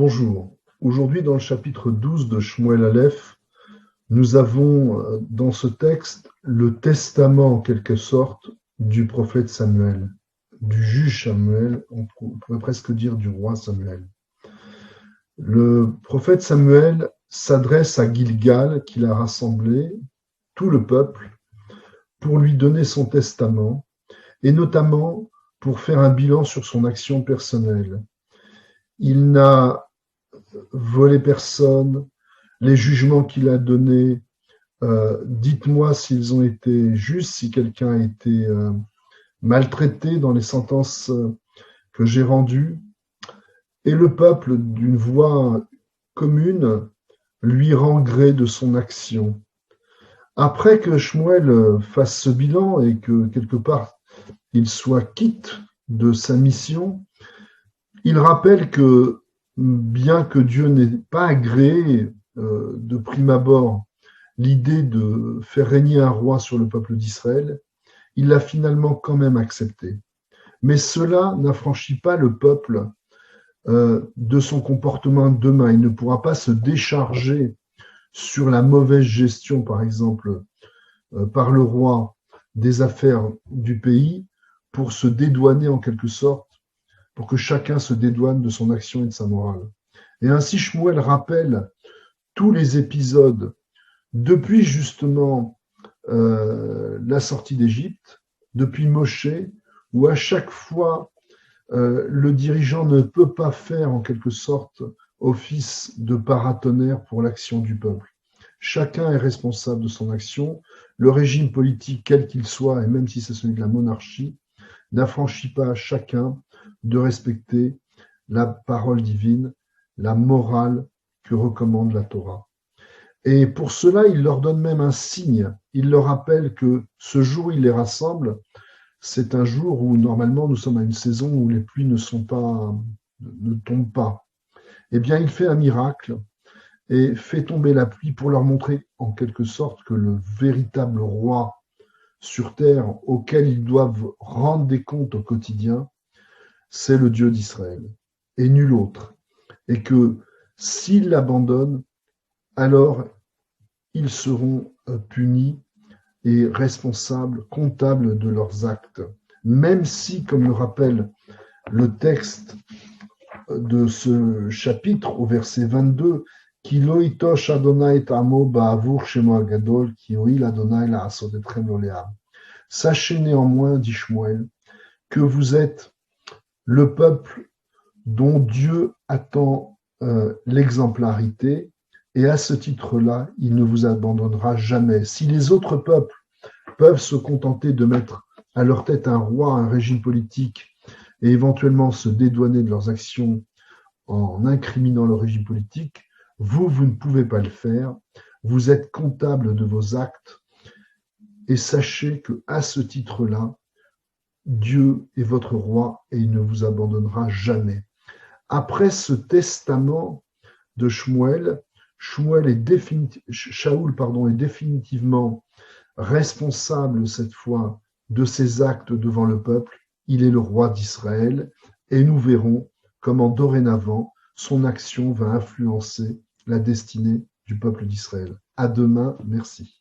Bonjour. Aujourd'hui, dans le chapitre 12 de Shmuel Aleph, nous avons dans ce texte le testament, en quelque sorte, du prophète Samuel, du juge Samuel, on pourrait presque dire du roi Samuel. Le prophète Samuel s'adresse à Gilgal, qu'il a rassemblé, tout le peuple, pour lui donner son testament, et notamment pour faire un bilan sur son action personnelle. Il n'a volé personne, les jugements qu'il a donnés, dites-moi s'ils ont été justes, si quelqu'un a été maltraité dans les sentences que j'ai rendues. Et le peuple, d'une voix commune, lui rend gré de son action. Après que Shmuel fasse ce bilan et que, quelque part, il soit quitte de sa mission, il rappelle que, bien que Dieu n'ait pas agréé de prime abord l'idée de faire régner un roi sur le peuple d'Israël, il l'a finalement quand même accepté. Mais cela n'affranchit pas le peuple de son comportement demain. Il ne pourra pas se décharger sur la mauvaise gestion, par exemple, par le roi des affaires du pays pour se dédouaner en quelque sorte, pour que chacun se dédouane de son action et de sa morale. Et ainsi, Shmuel rappelle tous les épisodes depuis justement la sortie d'Égypte, depuis Moshe, où à chaque fois le dirigeant ne peut pas faire en quelque sorte office de paratonnerre pour l'action du peuple. Chacun est responsable de son action. Le régime politique, quel qu'il soit, et même si c'est celui de la monarchie, n'affranchit pas à chacun de respecter la parole divine, la morale que recommande la Torah. Et pour cela, il leur donne même un signe. Il leur rappelle que ce jour où il les rassemble, c'est un jour où normalement nous sommes à une saison où les pluies ne tombent pas. Eh bien, il fait un miracle et fait tomber la pluie pour leur montrer en quelque sorte que le véritable roi sur terre auquel ils doivent rendre des comptes au quotidien, c'est le Dieu d'Israël et nul autre. Et que s'ils l'abandonnent, alors ils seront punis et responsables, comptables de leurs actes. Même si, comme le rappelle le texte de ce chapitre au verset 22, Ki lo itosh Adonai et amo ba'avur shemo agadol, ki hoil Adonai la'asot etchem lo le'am. Sachez néanmoins, dit Shmuel, que vous êtes le peuple dont Dieu attend l'exemplarité, et à ce titre-là, il ne vous abandonnera jamais. Si les autres peuples peuvent se contenter de mettre à leur tête un roi, un régime politique, et éventuellement se dédouaner de leurs actions en incriminant le régime politique, vous ne pouvez pas le faire. Vous êtes comptable de vos actes, et sachez qu'à ce titre-là, Dieu est votre roi et il ne vous abandonnera jamais. Après ce testament de Shmuel, Shaoul est définitivement responsable cette fois de ses actes devant le peuple. Il est le roi d'Israël et nous verrons comment dorénavant son action va influencer la destinée du peuple d'Israël. À demain, merci.